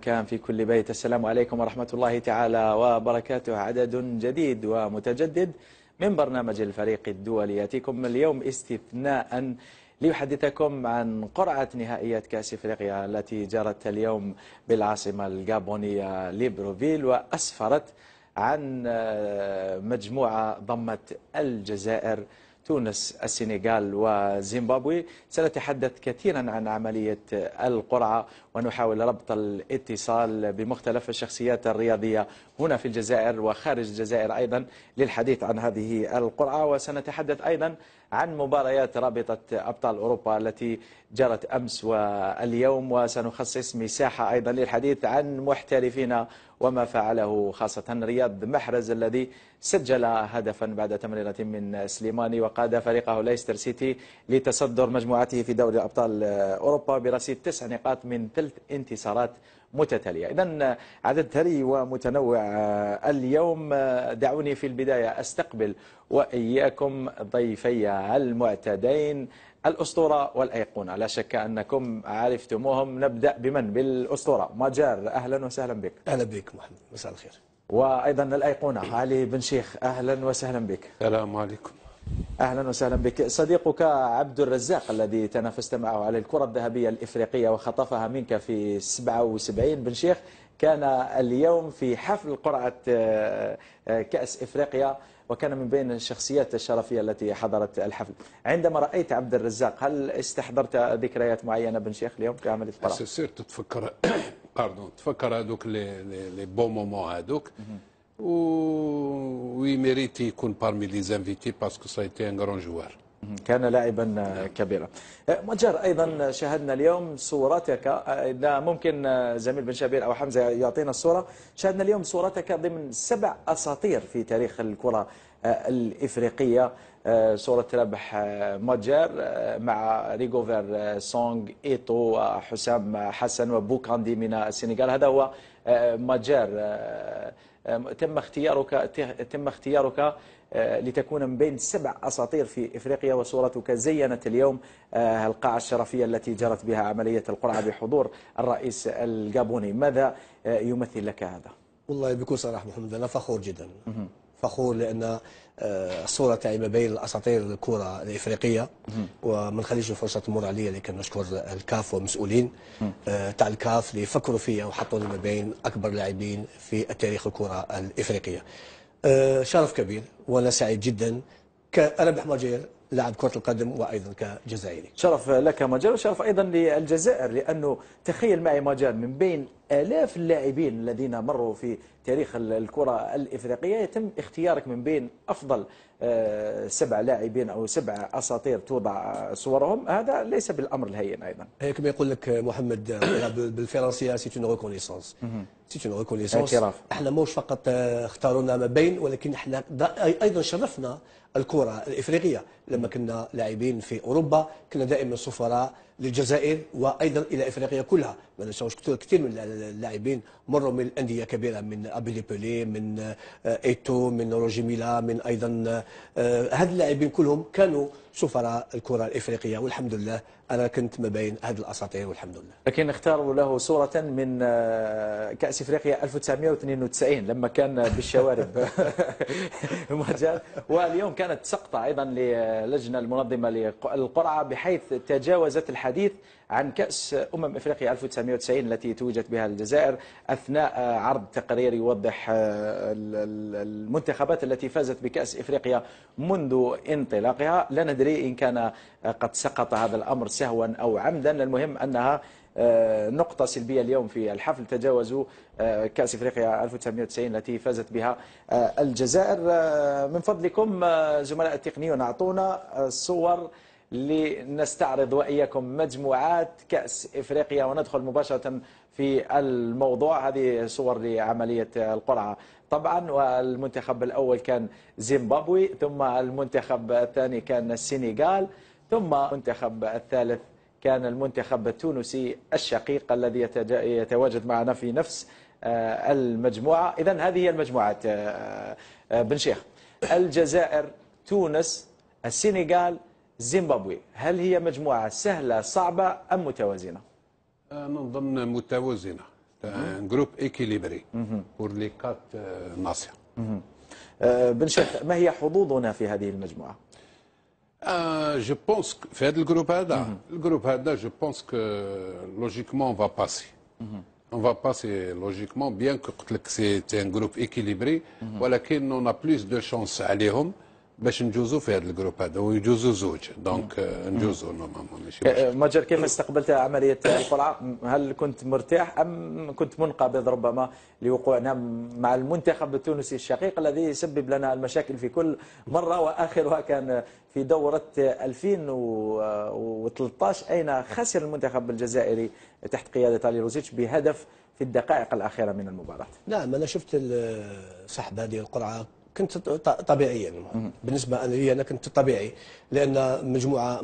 مكان في كل بيت. السلام عليكم ورحمة الله تعالى وبركاته. عدد جديد ومتجدد من برنامج الفريق الدولي يأتيكم اليوم استثناء ليحدثكم عن قرعة نهائيات كأس افريقيا التي جرت اليوم بالعاصمة الغابونية ليبروفيل، وأسفرت عن مجموعة ضمت الجزائر، تونس، السنغال وزيمبابوي. سنتحدث كثيرا عن عملية القرعة ونحاول ربط الاتصال بمختلف الشخصيات الرياضية هنا في الجزائر وخارج الجزائر أيضا للحديث عن هذه القرعة. وسنتحدث أيضا عن مباريات رابطة أبطال أوروبا التي جرت أمس واليوم، وسنخصص مساحة أيضا للحديث عن محترفين وما فعله، خاصة رياض محرز الذي سجل هدفا بعد تمريرة من سليماني وقاد فريقه ليستر سيتي لتصدر مجموعته في دوري أبطال أوروبا برصيد 9 نقاط من 3 انتصارات متتالية. إذن عدد ثري ومتنوع اليوم. دعوني في البداية أستقبل وإياكم ضيفي المعتادين، الأسطورة والأيقونة، لا شك أنكم عرفتموهم. نبدأ بمن؟ بالأسطورة ماجار، أهلا وسهلا بك. أهلا بك محمد، مساء الخير. وأيضا الأيقونة علي بن شيخ، أهلا وسهلا بك. السلام عليكم. أهلا وسهلا بك. صديقك عبد الرزاق الذي تنافست معه على الكرة الذهبية الإفريقية وخطفها منك في 77 بن شيخ، كان اليوم في حفل قرعة كأس إفريقيا وكان من بين الشخصيات الشرفية التي حضرت الحفل. عندما رأيت عبد الرزاق هل استحضرت ذكريات معينة بن شيخ اليوم في عملية القرعة؟ سيرت تفكر تفكر هذوك لي بون مومون هذوك، وي ميريتي يكون بارمي لي زانفيتي باسكو سا ايتي ان غران جوار. كان لاعبا كبيرا. مجر، أيضا شاهدنا اليوم صورتك، إذا ممكن زميل بن شبير أو حمزة يعطينا الصورة. شاهدنا اليوم صورتك ضمن 7 أساطير في تاريخ الكرة الإفريقية. صورة ربح مجر مع ريغوفر سونغ، إيتو، حسام حسن وبوكاندي من السنغال. هذا هو مجر. تم اختيارك لتكون من بين 7 أساطير في إفريقيا، وصورتك زينت اليوم القاعة الشرفية التي جرت بها عملية القرعة بحضور الرئيس الغابوني. ماذا يمثل لك هذا؟ والله بكل صراحة محمد أنا فخور جدا، فخور لأن الصورة تاعي ما بين الأساطير الكرة الإفريقية، وما نخليش الفرصة تمر عليا لكن نشكر الكاف والمسؤولين تاع الكاف اللي فكروا فيا وحطوني ما بين أكبر لاعبين في التاريخ الكرة الإفريقية. شرف كبير وأنا سعيد جدا كربح ماجير لاعب كرة القدم وأيضا كجزائري. شرف لك ماجر وشرف أيضا للجزائر، لأنه تخيل معي ماجر من بين آلاف اللاعبين الذين مروا في تاريخ الكرة الإفريقية يتم اختيارك من بين أفضل 7 لاعبين أو 7 أساطير توضع صورهم. هذا ليس بالأمر الهين. أيضا كما يقول لك محمد بالفرنسية سي اون ريكونيسونس، سي اون ريكونيسونس. احنا مش فقط اختارونا ما بين، ولكن احنا أيضا شرفنا الكرة الإفريقية. لما كنا لاعبين في أوروبا كنا دائما سفراء للجزائر وأيضا إلى إفريقيا كلها. ما ننساوش كثير من اللاعبين مروا من الأندية كبيرة، من أبيلي بولي، من إيتو، من روجي ميلا، من أيضا هاد اللاعبين كلهم كانوا سفراء الكرة الإفريقية، والحمد لله أنا كنت ما بين هذه الأساطير والحمد لله. لكن اختاروا له صورة من كأس إفريقيا 1992 لما كان بالشوارب واليوم كانت سقطة أيضا للجنة المنظمة للقرعة، بحيث تجاوزت الحديث عن كأس إفريقيا 1990 التي توجت بها الجزائر، أثناء عرض تقرير يوضح المنتخبات التي فازت بكأس إفريقيا منذ انطلاقها. لا ندري إن كان قد سقط هذا الأمر سهوا أو عمدا. المهم أنها نقطة سلبية اليوم في الحفل. تجاوزوا كأس إفريقيا 1990 التي فازت بها الجزائر. من فضلكم زملاء التقنيون أعطونا صور لنستعرض وإياكم مجموعات كأس إفريقيا وندخل مباشرة في الموضوع. هذه صور لعملية القرعة طبعا. والمنتخب الأول كان زيمبابوي، ثم المنتخب الثاني كان السنغال، ثم المنتخب الثالث كان المنتخب التونسي الشقيق الذي يتواجد معنا في نفس المجموعة. إذن هذه هي المجموعات بن شيخ: الجزائر، تونس، السنغال، زيمبابوي. هل هي مجموعة سهلة صعبة أم متوازنة؟ نظن متوازنة. un groupe équilibré pour les 4 nations. بن شيخ، ما هي حظوظنا في هذه المجموعة؟ Je pense que في هذا الجروب هذا je pense que logiquement on va passer. On va passer logiquement bien que قلت لك c'est un groupe équilibré ولكن on a plus de chance عليهم باش نجوزوا في هذا الجروب هذا ويجوزوا زوج دونك نجوزوا نورمالمون ماشي. ماجر، كيف استقبلت عملية القرعة؟ هل كنت مرتاح أم كنت منقبض ربما لوقوعنا مع المنتخب التونسي الشقيق الذي يسبب لنا المشاكل في كل مرة، وآخرها كان في دورة 2013 أين خسر المنتخب الجزائري تحت قيادة علي روزيتش بهدف في الدقائق الأخيرة من المباراة؟ نعم، أنا شفت سحب هذه القرعة كنت طبيعيا. بالنسبه لي انا كنت طبيعي، لان مجموعه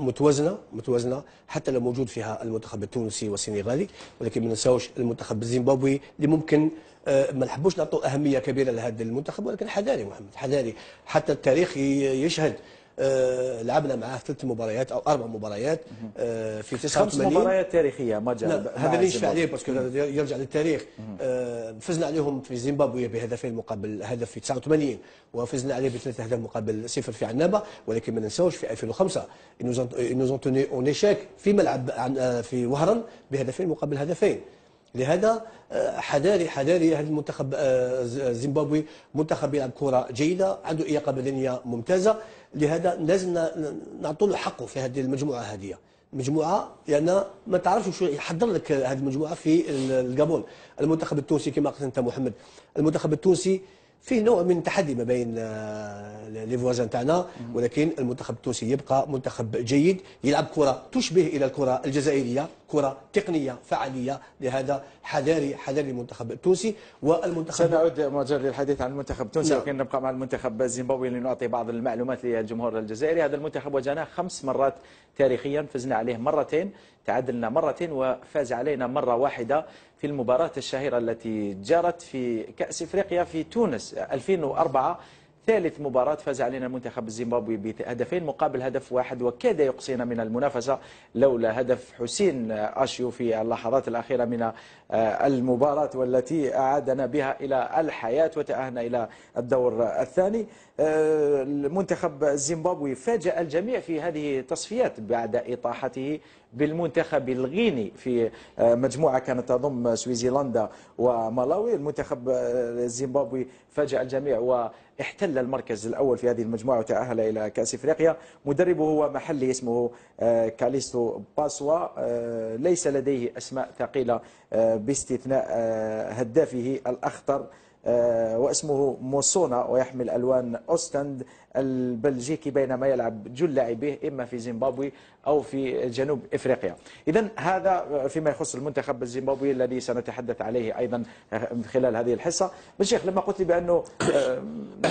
متوازنه حتى لو موجود فيها المنتخب التونسي والسنغالي، ولكن ما ننساوش المنتخب الزيمبابوي اللي ممكن ما نحبوش نعطوا اهميه كبيره لهذا المنتخب، ولكن حذاري محمد، حذاري. حتى التاريخ يشهد لعبنا معاه 3 مباريات او 4 مباريات في 89. 5 مباريات تاريخيه ما جاء. هذا اللي يشفع عليه باسكو يرجع للتاريخ. فزنا عليهم في زيمبابوي بهدفين مقابل هدف في 89، وفزنا عليه ب3 أهداف مقابل 0 في عنابه. ولكن ما ننساوش في 2005 نوزون توني اون ايشيك في ملعب في وهران بهدفين مقابل هدفين. لهذا حذاري هذا المنتخب الزيمبابوي منتخب يلعب كره جيده، عنده لياقه بدنيه ممتازه. لهذا لازم نعطوا له حقه في هذه المجموعه هذه. المجموعه لان ما تعرفش شو يحضر لك هذه المجموعه في الجابون. المنتخب التونسي كما قلت انت محمد، المنتخب التونسي فيه نوع من التحدي ما بين لي فوازان تاعنا، ولكن المنتخب التونسي يبقى منتخب جيد، يلعب كره تشبه الى الكره الجزائريه، كره تقنيه فعاليه. لهذا حذاري المنتخب التونسي والمنتخب. سنعود مجال للحديث عن المنتخب التونسي، ولكن نبقى مع المنتخب الزيمبابوي لنعطي بعض المعلومات للجمهور الجزائري. هذا المنتخب واجهناه 5 مرات تاريخيا، فزنا عليه مرتين، تعادلنا مرتين، وفاز علينا مرة واحدة في المباراة الشهيرة التي جرت في كأس إفريقيا في تونس 2004. ثالث مباراة فاز علينا المنتخب الزيمبابوي بهدفين مقابل هدف واحد، وكاد يقصينا من المنافسة لولا هدف حسين أشيو في اللحظات الأخيرة من المباراة، والتي أعادنا بها إلى الحياة وتأهلنا إلى الدور الثاني. المنتخب الزيمبابوي فاجأ الجميع في هذه التصفيات بعد إطاحته بالمنتخب الغيني في مجموعة كانت تضم سويزرلندا ومالاوي. المنتخب الزيمبابوي فاجأ الجميع واحتل المركز الأول في هذه المجموعة وتأهل إلى كأس إفريقيا. مدربه هو محلي اسمه كاليستو باسوا، ليس لديه أسماء ثقيلة باستثناء هدافه الأخطر واسمه موسونا، ويحمل ألوان أوستند البلجيكي، بينما يلعب جل لاعبيه إما في زيمبابوي أو في جنوب إفريقيا. إذن هذا فيما يخص المنتخب الزيمبابوي الذي سنتحدث عليه أيضا خلال هذه الحصة. بالشيخ، لما قلت لي بأنه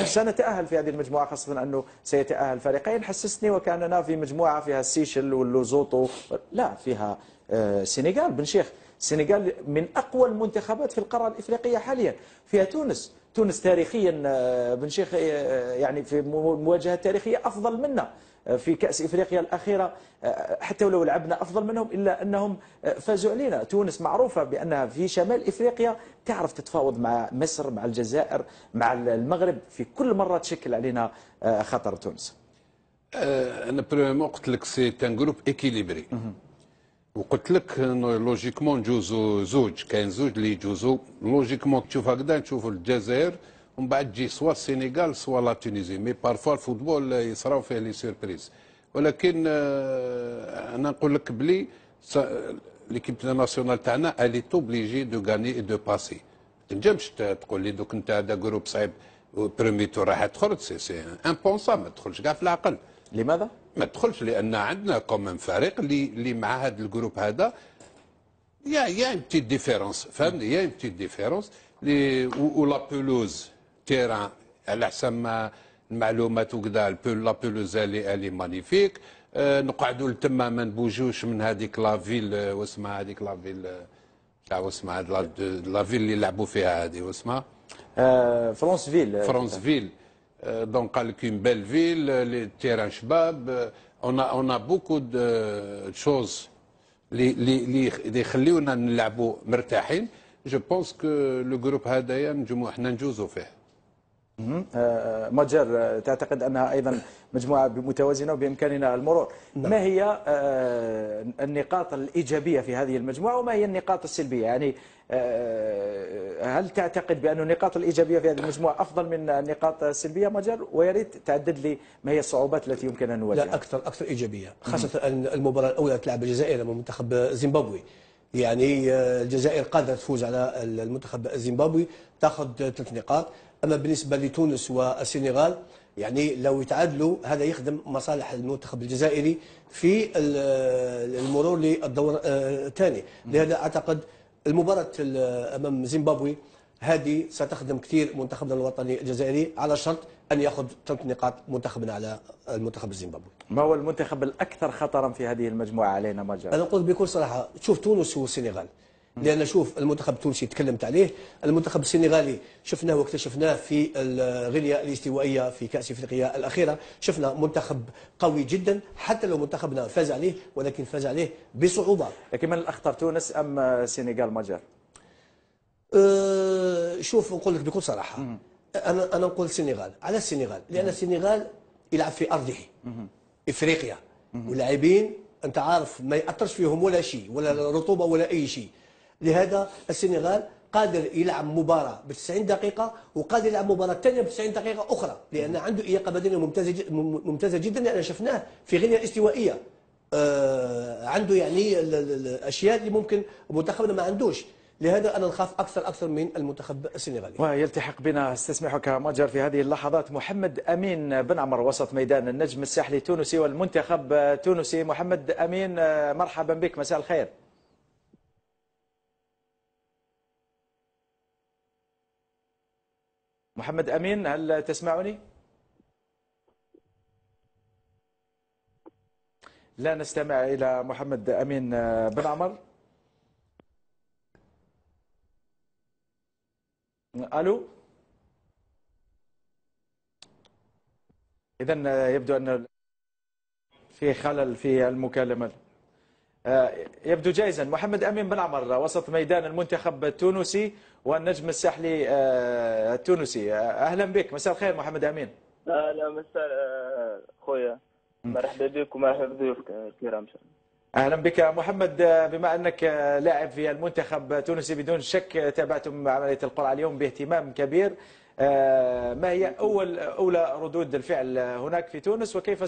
سنتأهل في هذه المجموعة، خاصة أنه سيتأهل فريقين، حسسني وكأننا في مجموعة فيها السيشل واللوزوطو. لا، فيها السنغال. بن شيخ، السنغال من أقوى المنتخبات في القارة الإفريقية حاليا. فيها تونس تاريخيا بن شيخ، يعني في مواجهات تاريخية أفضل منا في كأس إفريقيا الأخيرة، حتى ولو لعبنا أفضل منهم إلا أنهم فازوا علينا. تونس معروفة بأنها في شمال إفريقيا تعرف تتفاوض مع مصر، مع الجزائر، مع المغرب، في كل مرة تشكل علينا خطر تونس. أنا بريمون قلت لك سي ان جروب إكيليبري، وقلت لك لوجيكمون نجوزو زوج، كاين زوج اللي يجوزو لوجيكمون. تشوف هكذا نشوفوا الجزائر ومن بعد تجي سوا السنغال سوا لا تونيزي، مي بارفوا الفوتبول يصراو فيه لي سيربريز. ولكن انا نقول لك بلي ليكيب ناسيونال تاعنا الي توبليجي دو غاني اي دو باسي. ما تنجمش تقول لي دوك انت هذا جروب صعيب وبريمي تور راح تخرج، سي امبونسا، ما تدخلش كاع في العقل. لماذا؟ ما تدخلش لان عندنا كومن فريق اللي مع هذا الجروب هذا يا ان بتيت ديفيرونس، فهمني، يا ان بتيت ديفيرونس ولا بولوز تيران على حسب ما المعلومات وكذا. لا بولوز اللي مانيفيك، نقعدوا لتما ما نبوجوش من هذيك لافيل واسمها هذيك لافيل تاع واسمها لافيل اللي لعبوا فيها هذه واسمها فرانسفيل. دونك قال لك اون بيل فيل، لي تيران شباب، اون ا بوكو دو شوز اللي يخليونا نلعبوا مرتاحين. جو بونس كو لو جروب هذايا نجمو احنا نجوزو فيه. مجر، تعتقد أنها أيضا مجموعة متوازنة وبإمكاننا المرور. ما هي النقاط الإيجابية في هذه المجموعة وما هي النقاط السلبية؟ يعني هل تعتقد بأن النقاط الإيجابية في هذه المجموعة أفضل من النقاط السلبية مجر؟ ويا ريت تعدد لي ما هي الصعوبات التي يمكن أن نواجهها. لا، أكثر إيجابية، خاصة أن المباراة الأولى تلعب الجزائر أمام منتخب زيمبابوي. يعني الجزائر قادرة تفوز على المنتخب الزيمبابوي، تاخذ 3 نقاط. أما بالنسبة لتونس والسنغال، يعني لو يتعادلوا هذا يخدم مصالح المنتخب الجزائري في المرور للدور الثاني. لهذا أعتقد المباراة أمام زيمبابوي هذه ستخدم كثير منتخبنا الوطني الجزائري، على شرط أن يأخذ 3 نقاط منتخبنا على المنتخب الزيمبابوي. ما هو المنتخب الأكثر خطرا في هذه المجموعة علينا مجر؟ أنا أقول بكل صراحة، شوف تونس والسنغال، لأن شوف المنتخب التونسي تكلمت عليه، المنتخب السنغالي شفناه واكتشفناه في الغينيا الاستوائية في كأس افريقيا الأخيرة، شفنا منتخب قوي جدا، حتى لو منتخبنا فاز عليه ولكن فاز عليه بصعوبة. لكن من الأخطر تونس أم السنغال مجر؟ شوف نقول لك بكل صراحة، أنا نقول السنغال. على السنغال لأن السنغال يلعب في أرضه افريقيا، ولاعبين انت عارف ما ياثرش فيهم ولا شيء، ولا رطوبه ولا اي شيء. لهذا السنغال قادر يلعب مباراه ب 90 دقيقه، وقادر يلعب مباراه ثانيه ب 90 دقيقه اخرى، لان عنده لياقه بدنيه ممتازه جدا، لان شفناه في غينيا الاستوائيه. عنده يعني الاشياء اللي ممكن منتخبنا ما عندوش. لهذا أنا نخاف أكثر من المنتخب السنغالي. ويلتحق بنا استسمحك مجر في هذه اللحظات محمد أمين بن عمر، وسط ميدان النجم الساحلي التونسي والمنتخب التونسي. محمد أمين، مرحبا بك، مساء الخير. محمد أمين، هل تسمعني؟ لا نستمع إلى محمد أمين بن عمر. الو. اذا يبدو ان في خلل في المكالمه. يبدو جائزا. محمد امين بن عمر، وسط ميدان المنتخب التونسي والنجم الساحلي التونسي. اهلا بك، مساء الخير محمد امين. اهلا مساء خويا، مرحبا بك ومرحبا بضيوفك الكرام. اهلا بك محمد. بما انك لاعب في المنتخب التونسي بدون شك تابعتم عمليه القرعه اليوم باهتمام كبير، ما هي اولى ردود الفعل هناك في تونس، وكيف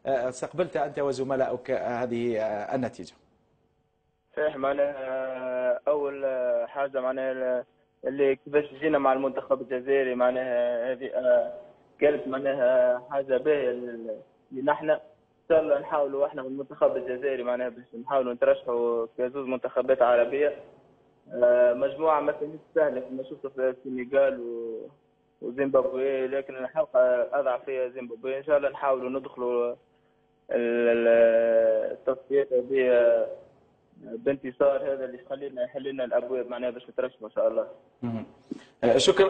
استقبلت انت وزملائك هذه النتيجه؟ صحيح، معناها اول حاجه معناها اللي كيفاش جينا مع المنتخب الجزائري، معناها هذه كانت معناها حاجه باهيه لنحن. ان شاء الله نحاولوا احنا والمنتخب الجزائري معناها باش نحاولوا نترشحوا كزوز منتخبات عربيه. مجموعه ما كانتش سهله كما شفتوا في السنغال وزيمبابوي، لكن الحلقه اضعف فيها زيمبابوي. ان شاء الله نحاولوا ندخلوا التصفيات هذه بانتصار، هذا اللي يخلينا يحل لنا الابواب معناها باش نترشحوا ان شاء الله.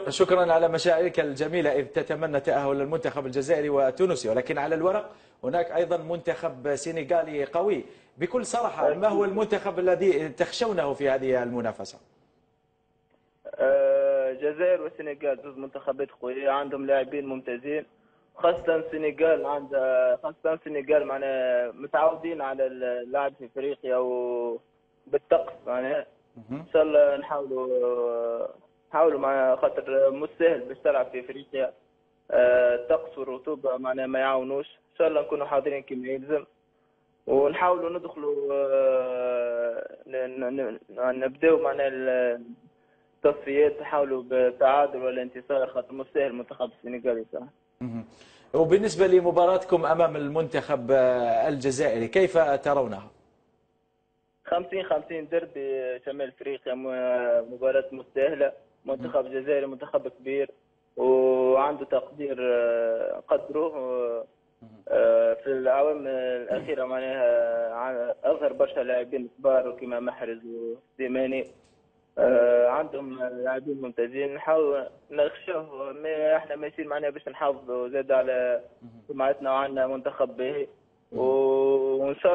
شكرا على مشاعرك الجميله اذ تتمنى تاهل المنتخب الجزائري والتونسي، ولكن على الورق هناك ايضا منتخب سنغالي قوي. بكل صراحه، ما هو المنتخب الذي تخشونه في هذه المنافسه؟ الجزائر والسنغال زوج منتخبات قويه، عندهم لاعبين ممتازين، خاصه السنغال معناها متعودين على اللعب في افريقيا وبالطقس معناها. ان شاء الله نحاولوا مع خاطر مش سهل باش تلعب في افريقيا، الطقس والرطوبه معناها ما يعاونوش. ان شاء الله نكونوا حاضرين كما يلزم ونحاولوا ندخلوا نبداو معناها التصفيات، نحاولوا بالتعادل ولا انتصار خاطر مش سهل المنتخب السنغالي صراحه. وبالنسبه لمباراتكم امام المنتخب الجزائري كيف ترونها؟ 50-50 دربي شمال افريقيا، مباراه مستاهله. منتخب الجزائري منتخب كبير وعنده تقدير قدره في الاعوام الاخيره معناها اظهر برشا لاعبين كبار كما محرز وسليماني، عندهم لاعبين ممتازين. نحاول نخشوه احنا ماشيين معناها باش نحافظوا زاد على سمعتنا وعندنا منتخب باهي. وان شاء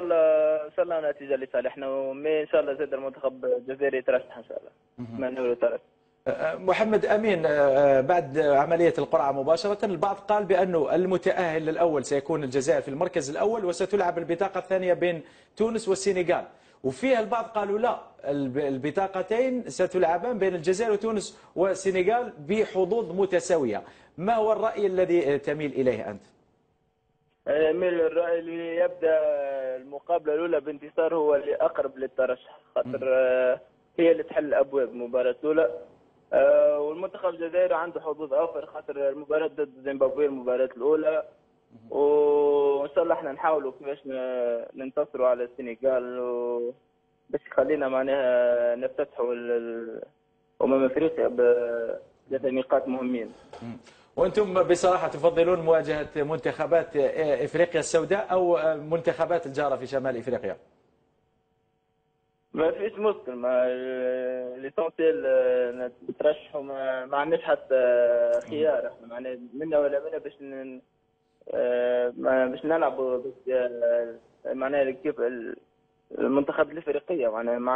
الله نتيجه لصالحنا، وان شاء الله زاد المنتخب الجزائري يترشح ان شاء الله. نتمنى له الترشح. محمد أمين، بعد عملية القرعة مباشرة البعض قال بأنه المتأهل الأول سيكون الجزائر في المركز الأول، وستلعب البطاقة الثانية بين تونس والسنغال، وفيها البعض قالوا لا، البطاقتين ستلعبان بين الجزائر وتونس والسنغال بحظوظ متساوية. ما هو الرأي الذي تميل إليه أنت؟ من الرأي اللي يبدأ المقابلة الأولى بانتصار هو اللي أقرب للترشح، خاطر هي اللي تحل أبواب المباراة الأولى. والمنتخب الجزائري عنده حظوظ أوفر، خاطر المباراة ضد زيمبابوي المباراة الأولى، وإن شاء الله احنا نحاولوا كيفاش ننتصروا على السنغال باش يخلينا معناها نفتتحوا أفريقيا ب3 نقاط مهمين. وانتم بصراحه تفضلون مواجهه منتخبات افريقيا السوداء او منتخبات الجاره في شمال افريقيا؟ ما فيش مشكل، ما ليسونسيال نترشحوا، ما عندناش حتى خيار، احنا معناها منا ولا منا باش نلعبوا معناها كيف المنتخبات الافريقيه، معناها ما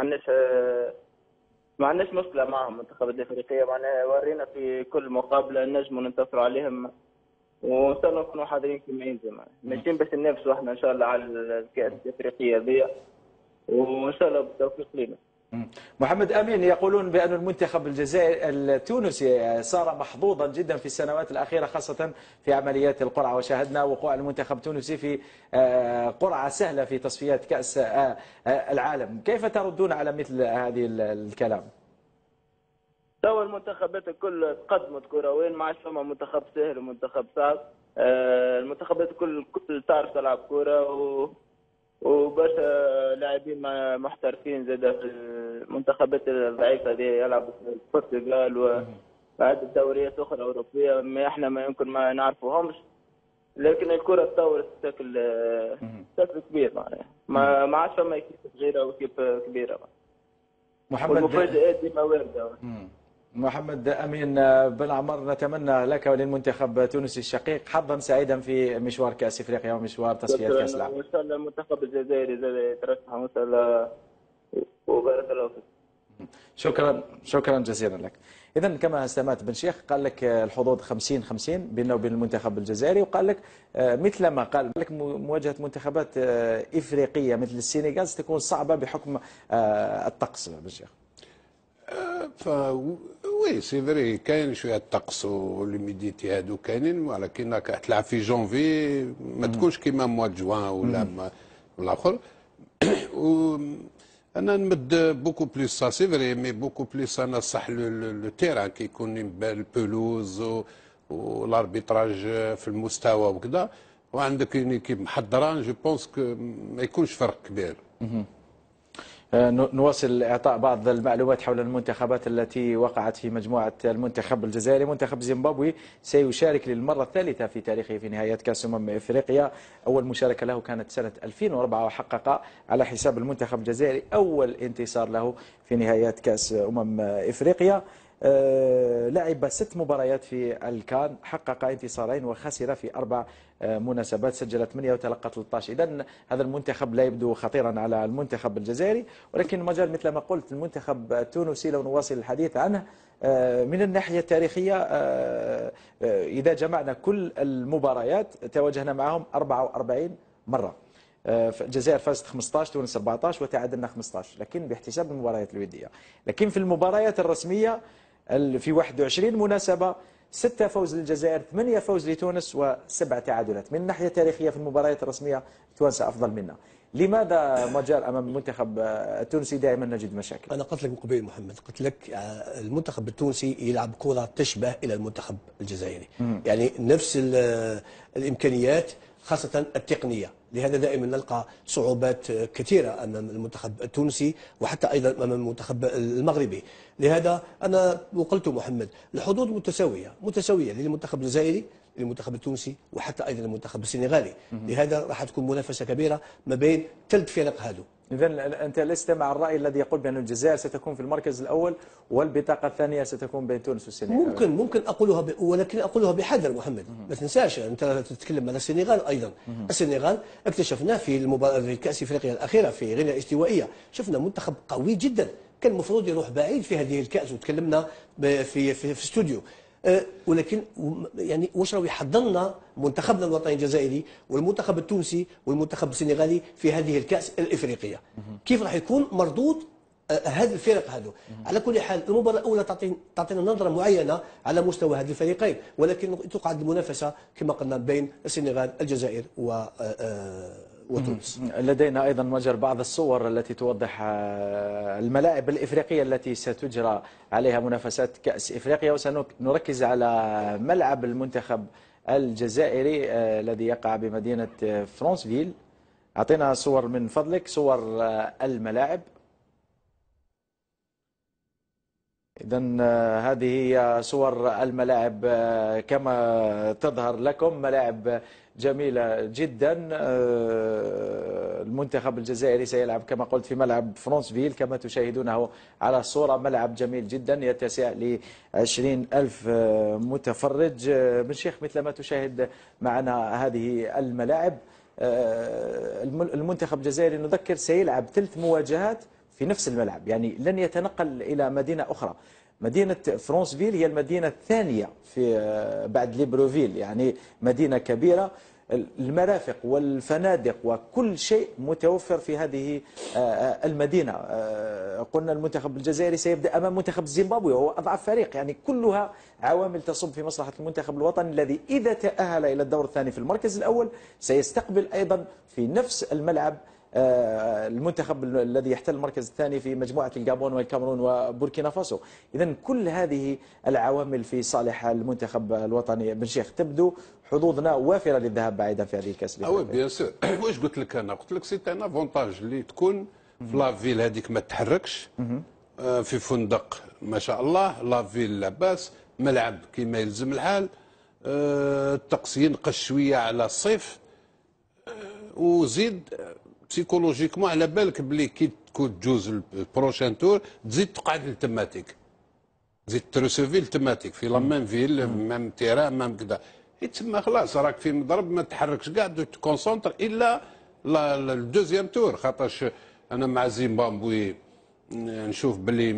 عندناش مشكله معهم. المنتخبات الافريقيه معناها ورينا في كل مقابله نجموا ننتصروا عليهم، وان شاء الله نكونوا حاضرين كما يلزم، ماشيين باش ننافسوا احنا ان شاء الله على الكاس الافريقيه ذي، وان شاء الله بالتوفيق لنا. محمد أمين، يقولون بأن المنتخب الجزائري التونسي صار محظوظا جدا في السنوات الأخيرة، خاصة في عمليات القرعة، وشاهدنا وقوع المنتخب التونسي في قرعة سهلة في تصفيات كأس العالم. كيف تردون على مثل هذه الكلام؟ توا المنتخبات الكل تقدمت كرويا، ما عادش فما منتخب سهل ومنتخب صعب. المنتخبات الكل تعرف تلعب كرة، وبرشا لاعبين محترفين زاد في المنتخبات الضعيفه دي يلعبوا في البرتغال وعدة دوريات اخرى اوروبيه، ما احنا ما يمكن ما نعرفوهمش، لكن الكره تطورت بشكل كبير معناها، ما عادش فما كيف صغيره وكيف كبيره. والمفاجآت ديما وارده. محمد أمين بن عمر، نتمنى لك وللمنتخب التونسي الشقيق حظا سعيدا في مشوار كأس افريقيا ومشوار تصفيات كأس العالم. وان شاء الله المنتخب الجزائري زاد يترشح وان شاء الله، وبارك الله فيك. شكرا جزيلا لك. إذا كما سمعت بن شيخ قال لك الحظوظ 50-50 بيننا وبين المنتخب الجزائري، وقال لك مثل ما قال لك مواجهة منتخبات إفريقية مثل السنغال ستكون صعبة بحكم الطقس بن شيخ. وي سي فري، كاين شويه الطقس والميديتي هادو كاينين، ولكن راك تلعب في جونفي ما تكونش كيما موا جوان ولا الاخر. انا نمد بوكو بليس سا سي فري، مي بوكو بليس انا صح لو تيران كي يكون البلوز والاربيتراج في المستوى وكذا، وعندك اون ايكيب محضره، جو بونس كو ما يكونش فرق كبير. نواصل إعطاء بعض المعلومات حول المنتخبات التي وقعت في مجموعة المنتخب الجزائري. منتخب زيمبابوي سيشارك للمرة الثالثة في تاريخه في نهائيات كأس إفريقيا. أول مشاركة له كانت سنة 2004، وحقق على حساب المنتخب الجزائري أول انتصار له في نهائيات كأس إفريقيا. لعب 6 مباريات في الكان، حقق انتصارين وخسر في 4 مناسبات، سجل 8 وتلقى 13. إذن هذا المنتخب لا يبدو خطيرا على المنتخب الجزائري، ولكن المجال مثل ما قلت المنتخب التونسي لو نواصل الحديث عنه من الناحية التاريخية، إذا جمعنا كل المباريات تواجهنا معهم 44 مرة. الجزائر فازت 15، تونس 14، وتعادلنا 15، لكن باحتساب المباريات الودية. لكن في المباريات الرسمية في 21 مناسبة 6 فوز للجزائر، 8 فوز لتونس، و7 تعادلات. من الناحية التاريخية في المباريات الرسمية التوانسة أفضل منا. لماذا مجال أمام المنتخب التونسي دائما نجد مشاكل؟ أنا قلت لك من قبيل محمد، قلت لك المنتخب التونسي يلعب كرة تشبه إلى المنتخب الجزائري، يعني نفس الإمكانيات خاصة التقنية، لهذا دائما نلقى صعوبات كثيرة أمام المنتخب التونسي وحتى أيضا أمام المنتخب المغربي. لهذا أنا وقلت محمد الحظوظ متساوية للمنتخب الجزائري للمنتخب التونسي وحتى ايضا المنتخب السنغالي. لهذا راح تكون منافسه كبيره ما بين ثلاث فرق هذو. إذا أنت لست مع الرأي الذي يقول بأن الجزائر ستكون في المركز الأول والبطاقة الثانية ستكون بين تونس والسنغال. ممكن أقولها ولكن أقولها بحذر محمد. ما تنساش أنت تتكلم على السنغال أيضا. السنغال اكتشفناه في المباراة في كأس إفريقيا الأخيرة في غينيا الاستوائية، شفنا منتخب قوي جدا كان المفروض يروح بعيد في هذه الكأس، وتكلمنا في استوديو. ولكن يعني واش راهو يحضرنا منتخبنا الوطني الجزائري والمنتخب التونسي والمنتخب السنغالي في هذه الكأس الإفريقية؟ كيف راح يكون مردود هذه الفرق هذو؟ على كل حال المباراة الأولى تعطينا نظرة معينة على مستوى هذه الفريقين، ولكن تقعد المنافسة كما قلنا بين السنغال الجزائر وتونس. لدينا أيضا مجر بعض الصور التي توضح الملاعب الإفريقية التي ستجرى عليها منافسات كأس إفريقيا، وسنركز على ملعب المنتخب الجزائري الذي يقع بمدينة فرانسفيل. أعطينا صور من فضلك، صور الملاعب. إذن هذه هي صور الملاعب كما تظهر لكم، ملاعب جميلة جدا. المنتخب الجزائري سيلعب كما قلت في ملعب فرانسفيل كما تشاهدونه على الصورة، ملعب جميل جدا يتسع ل20,000 متفرج. بن شيخ مثل ما تشاهد معنا هذه الملاعب، المنتخب الجزائري نذكر سيلعب 3 مواجهات في نفس الملعب، يعني لن يتنقل إلى مدينة أخرى. مدينة فرانسفيل هي المدينة الثانية في بعد ليبروفيل، يعني مدينة كبيرة، المرافق والفنادق وكل شيء متوفر في هذه المدينة. قلنا المنتخب الجزائري سيبدأ أمام منتخب زيمبابوي وهو أضعف فريق، يعني كلها عوامل تصب في مصلحة المنتخب الوطني الذي إذا تأهل إلى الدور الثاني في المركز الأول سيستقبل أيضا في نفس الملعب المنتخب الذي يحتل المركز الثاني في مجموعة الجابون والكاميرون وبوركينا فاسو. إذن كل هذه العوامل في صالح المنتخب الوطني. بن شيخ تبدو حظوظنا وافرة للذهاب بعيدا في هذه الكأس. وي بيان سور. واش قلت لك انا؟ قلت لك سي ان افونتاج اللي تكون في لافيل هذيك ما تحركش، في فندق ما شاء الله، لافيل لاباس، ملعب كما يلزم الحال، الطقس ينقش شويه على الصيف، وزيد بسيكولوجيكمون على بالك بلي كي تكون تجوز البروشان تور تزيد تقعد للتماتيك، تزيد تروسوفي التماتيك في لا ميم فيل ميم تيران ميم كذا، تسمى خلاص راك في مضرب ما تحركش كاع تكونسونتر الا الدوزيام تور. خاطرش انا مع زيمبابوي نشوف باللي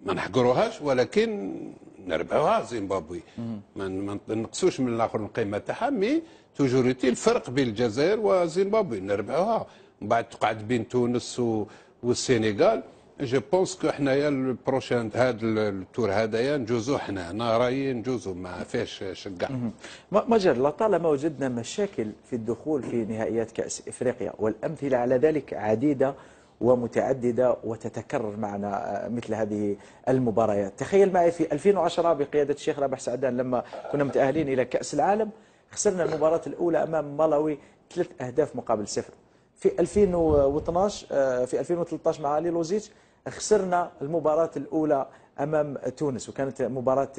ما نحقروهاش ولكن نربحوها زيمبابوي، ما نقصوش من الاخر القيمه تاعها، مي توجور الفرق بين الجزائر وزيمبابوي نربحوها. من بعد تقعد بين تونس والسنغال. جو بونس كو حنايا البروشان هذا التور هذايا نجوزو حنا، انا رايي نجوزو ما فيهش شقع. مجر لطالما وجدنا مشاكل في الدخول في نهائيات كأس إفريقيا، والأمثلة على ذلك عديدة ومتعددة وتتكرر معنا مثل هذه المباريات. تخيل معي في 2010 بقيادة الشيخ رابح سعدان لما كنا متأهلين إلى كأس العالم، خسرنا المباراة الأولى أمام مالاوي 3 أهداف مقابل 0. في 2012 في 2013 مع علي لوزيتش خسرنا المباراة الأولى أمام تونس وكانت مباراة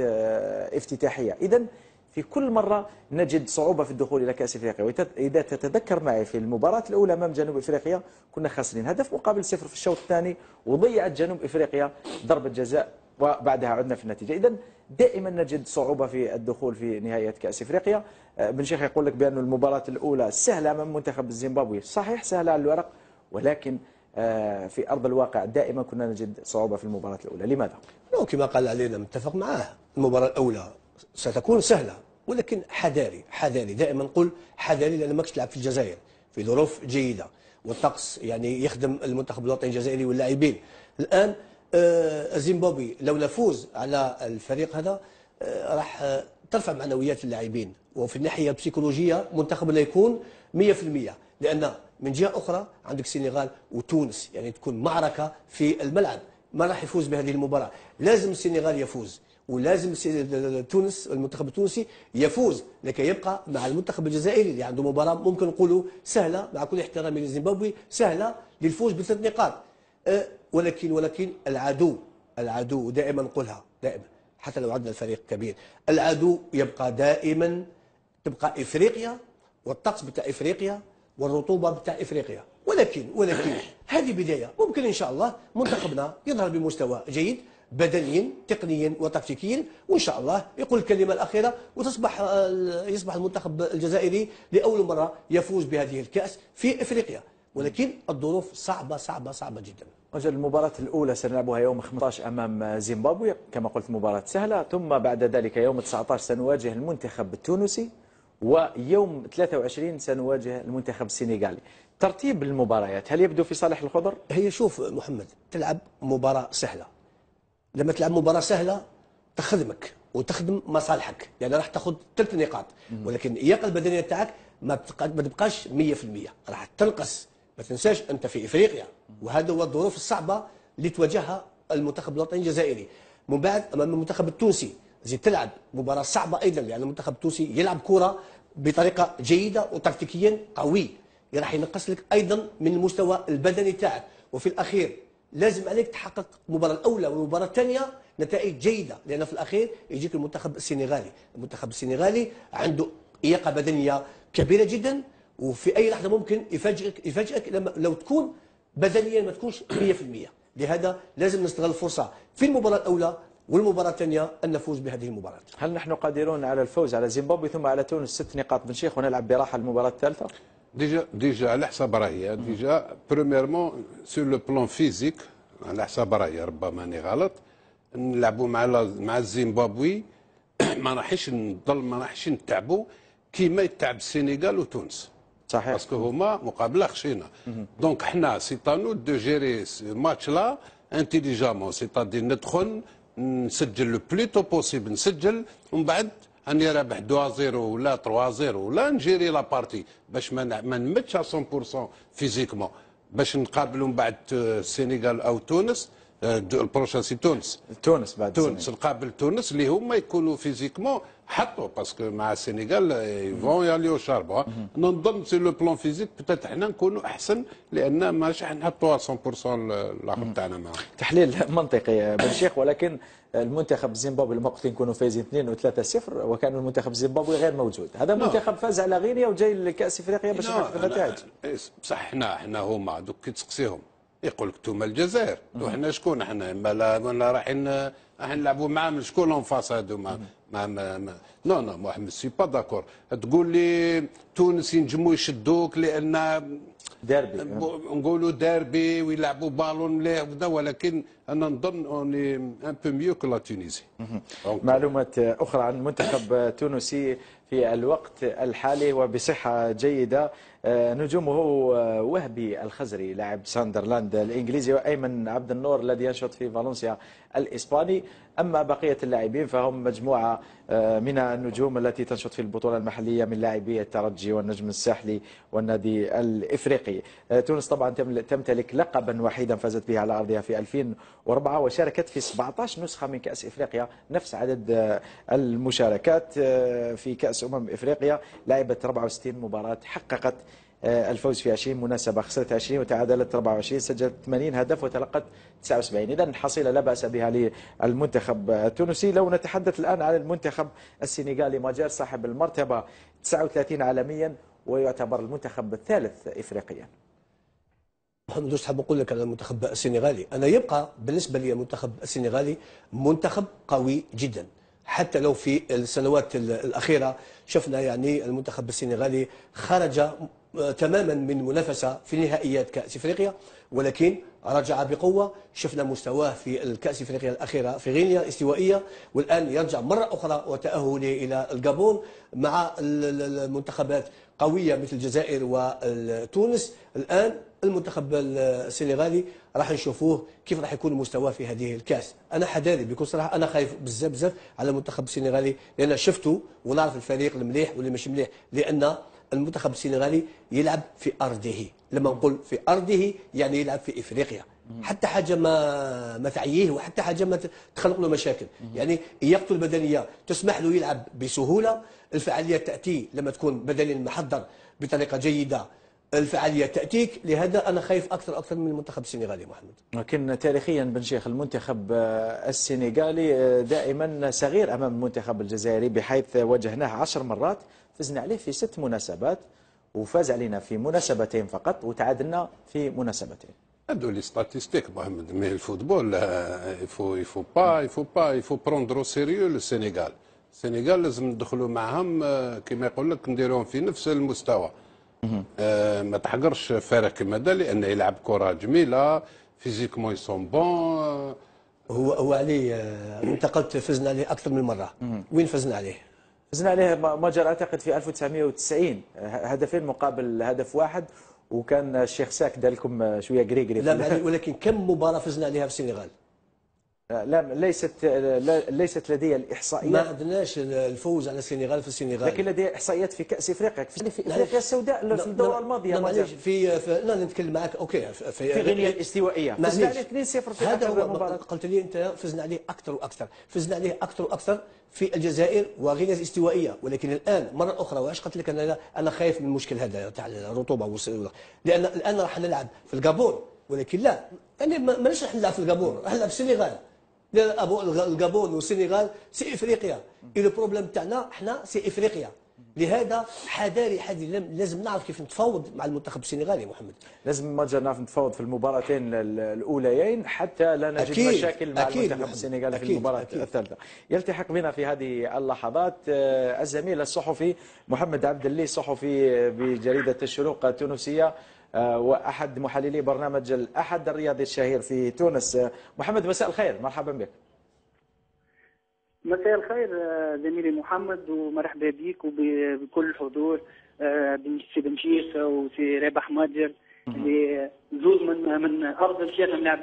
افتتاحية. إذن في كل مرة نجد صعوبة في الدخول إلى كأس إفريقيا. وإذا تتذكر معي في المباراة الأولى أمام جنوب إفريقيا كنا خاسرين هدف مقابل 0 في الشوط الثاني، وضيعت جنوب إفريقيا ضربة جزاء وبعدها عدنا في النتيجة. إذن دائما نجد صعوبة في الدخول في نهاية كأس إفريقيا. بن شيخ يقول لك بأن المباراة الأولى سهلة أمام منتخب الزيمبابوي، صحيح سهلة على الورق، ولكن في أرض الواقع دائما كنا نجد صعوبة في المباراة الأولى. لماذا؟ كما قال علينا متفق معاه، المباراة الأولى ستكون سهلة ولكن حذاري دائما نقول حذاري، لأن ماكش تلعب في الجزائر في ظروف جيدة والطقس يعني يخدم المنتخب الوطني الجزائري واللاعبين. الآن زيمبابوي لولا فوز على الفريق هذا راح ترفع معنويات اللاعبين، وفي الناحية البسيكولوجية منتخبنا يكون 100%، لأن من جهة أخرى عندك السنغال وتونس، يعني تكون معركة في الملعب. ما راح يفوز بهذه المباراة، لازم السنغال يفوز ولازم تونس المنتخب التونسي يفوز لكي يبقى مع المنتخب الجزائري اللي عنده مباراة ممكن نقولوا سهلة، مع كل احترامي لزيمبابوي، سهلة للفوز ب3 نقاط. ولكن العدو دائما نقولها دائما، حتى لو عندنا الفريق كبير، العدو يبقى دائما تبقى افريقيا والطقس بتاع افريقيا والرطوبه بتاع افريقيا، ولكن هذه بدايه. ممكن ان شاء الله منتخبنا يظهر بمستوى جيد بدنيا تقنيا وتكتيكيا، وان شاء الله يقول الكلمه الاخيره يصبح المنتخب الجزائري لاول مره يفوز بهذه الكاس في افريقيا، ولكن الظروف صعبه صعبه صعبه جدا. وجل المباراة الأولى سنلعبها يوم 15 أمام زيمبابوي كما قلت مباراة سهلة، ثم بعد ذلك يوم 19 سنواجه المنتخب التونسي، ويوم 23 سنواجه المنتخب السنغالي. ترتيب المباريات هل يبدو في صالح الخضر؟ هي شوف محمد، تلعب مباراة سهلة، لما تلعب مباراة سهلة تخدمك وتخدم مصالحك، يعني راح تاخذ 3 نقاط، ولكن اللياقة البدنية تاعك ما تبقاش 100%، راح تنقص. ما تنساش انت في افريقيا، وهذا هو الظروف الصعبة اللي تواجهها المنتخب الوطني الجزائري. من بعد امام المنتخب التونسي زيد تلعب مباراة صعبة ايضا، لان المنتخب التونسي يلعب كرة بطريقة جيدة وتكتيكيا قوي، راح ينقص لك ايضا من المستوى البدني تاعك. وفي الاخير لازم عليك تحقق المباراه الاولى والمباراه الثانيه نتائج جيده، لان في الاخير يجيك المنتخب السنغالي. المنتخب السنغالي عنده لياقه بدنيه كبيره جدا، وفي اي لحظه ممكن يفاجئك لو تكون بدنيا ما تكونش 100%. لهذا لازم نستغل الفرصه في المباراه الاولى والمباراه الثانيه ان نفوز بهذه المباراه. هل نحن قادرون على الفوز على زيمبابوي ثم على تونس 6 نقاط بن شيخ ونلعب براحه المباراه الثالثه؟ ديجا على حساب راهي، ديجا بريميرمون سور لو بلون فيزيك على حساب راهي، ربما ماني غلط، نلعبوا مع الزيمبابوي ما راحش نتعبوا كيما يتعب السنغال وتونس. صحيح. باسكو هما مقابله خشينه. دونك حنا سي تانو دو جيري ماتش لا انتيليجامون، سيتادير ندخل نسجل لو بلوتو بوسيبل، نسجل ومن بعد اني رابح 2-0 ولا 3-0 ولا نجيري لا بارتي باش ما نمتش 100% فيزيكمون، باش نقابلوا من بعد السنغال او تونس. البروشان سي تونس بعد تونس نقابل تونس اللي هما يكونوا فيزيكمون حطوا، باسكو مع السنغال يفون ياليو شاربو. نظن سي لو بلون فيزيك بتات حنا نكونوا احسن، لان ماشي حنحطوا 100% الاخر تاعنا معاهم. تحليل منطقي بن شيخ، ولكن المنتخب الزيمبابوي لما قلت نكونوا فايزين 2 و3-0 وكان المنتخب الزيمبابوي غير موجود. هذا منتخب فاز على غينيا وجاي لكاس افريقيا باش يحقق النتائج. بصح حنا هما دوك كي تسقسيهم يقول لك انتوما الجزائر، وحنا شكون حنا؟ ما رايحين نلعبوا معاهم، شكون اون فاس هادو؟ نو محمد سي با داكور. تقول لي تونس ينجموا يشدوك لان ديربي، نقولوا ديربي ويلعبوا بالون مليح وكذا، ولكن انا نظن اوني ان بو ميو كو لا تونيزي. معلومات اخرى عن المنتخب التونسي في الوقت الحالي وبصحه جيده، نجومه وهبي الخزري لاعب ساندرلاند الانجليزي، وايمن عبد النور الذي ينشط في فالنسيا الاسباني. اما بقيه اللاعبين فهم مجموعه من النجوم التي تنشط في البطوله المحليه من لاعبي الترجي والنجم الساحلي والنادي الافريقي. تونس طبعا تمتلك لقبا وحيدا فازت به على ارضها في 2004، وشاركت في 17 نسخه من كاس افريقيا، نفس عدد المشاركات في كاس افريقيا. لعبت 64 مباراه، حققت الفوز في 20 مناسبة، خسرت 20 وتعادلت 24، سجلت 80 هدف وتلقت 79. إذا حصيلة لا بأس بها للمنتخب التونسي. لو نتحدث الآن عن المنتخب السنغالي، ماجر صاحب المرتبة 39 عالميا ويعتبر المنتخب الثالث إفريقيا. محمد حاب نقول لك على المنتخب السنغالي، أنا يبقى بالنسبة لي المنتخب السنغالي منتخب قوي جدا، حتى لو في السنوات الأخيرة شفنا يعني المنتخب السنغالي خرج تماما من منافسة في نهائيات كأس افريقيا، ولكن رجع بقوة. شفنا مستواه في الكأس افريقيا الأخيرة في غينيا الاستوائية، والآن يرجع مرة أخرى وتأهله إلى الجابون مع المنتخبات قوية مثل الجزائر وتونس. الآن المنتخب السنغالي راح نشوفوه كيف راح يكون مستواه في هذه الكاس. انا حذاري بكل صراحه، انا خايف بزاف على المنتخب السنغالي، لان شفته ونعرف الفريق المليح واللي مش مليح، لان المنتخب السنغالي يلعب في ارضه. لما نقول في ارضه يعني يلعب في افريقيا، حتى حاجه ما تعييه وحتى حاجه ما تخلق له مشاكل. يعني لياقته البدنيه تسمح له يلعب بسهوله، الفعاليه تاتي لما تكون بدنيا محضر بطريقه جيده الفعاليه تاتيك، لهذا انا خايف اكثر من المنتخب السنغالي محمد. لكن تاريخيا بن شيخ المنتخب السنغالي دائما صغير امام المنتخب الجزائري، بحيث واجهناه 10 مرات، فزنا عليه في 6 مناسبات، وفاز علينا في مناسبتين فقط، وتعادلنا في مناسبتين. هادو لي ستاتيستيك محمد، مي الفوتبول يفو بروندرو سيريو للسنغال. السنغال لازم ندخلوا معهم كما يقول لك نديروهم في نفس المستوى. ما تحقرش فرق كما هذا، لانه يلعب كره جميله، فيزيكمون يسون بون. هو عليه انت قلت فزنا عليه اكثر من مره. وين فزنا عليه؟ فزنا عليه مجر اعتقد في 1990 هدفين مقابل هدف واحد، وكان الشيخ ساك دار لكم شويه قريقري. لا ولكن كم مباراه فزنا عليها في السنغال؟ لا ليست لدي الاحصائيات. ما عندناش الفوز على السنغال في السنغال، لكن لدي احصائيات في كاس افريقيا، في افريقيا السوداء في الدوره الماضيه. معليش لا نتكلم معك اوكي في غينيا الاستوائيه فزنا عليه 2-0 في هذا المباراه. قلت لي انت فزنا عليه اكثر واكثر، فزنا عليه اكثر واكثر في الجزائر وغينيا الاستوائيه. ولكن الان مره اخرى، واش قلت لك انا خايف من المشكل هذا تاع الرطوبه، لان الان راح نلعب في الغابون. ولكن لا، يعني ماناش راح نلعب في الغابون، راح نلعب في السنغال. الغابون والسنغال سي افريقيا، لو بروبليم تاعنا احنا سي افريقيا. لهذا حذاري لازم نعرف كيف نتفاوض مع المنتخب السنغالي محمد. لازم ما نعرف نتفاوض في المباراتين الاوليين حتى لا نجد مشاكل مع المنتخب السنغالي في المباراه الثالثه. يلتحق بنا في هذه اللحظات الزميل الصحفي محمد عبد اللي، صحفي بجريده الشروق التونسيه واحد محللي برنامج الاحد الرياضي الشهير في تونس. محمد مساء الخير، مرحبا بك. مساء الخير زميلي محمد، ومرحبا بك وبكل الحضور، سي بن شيخ وسي رابح ماجر، اللي زوج من افضل 3 لاعبين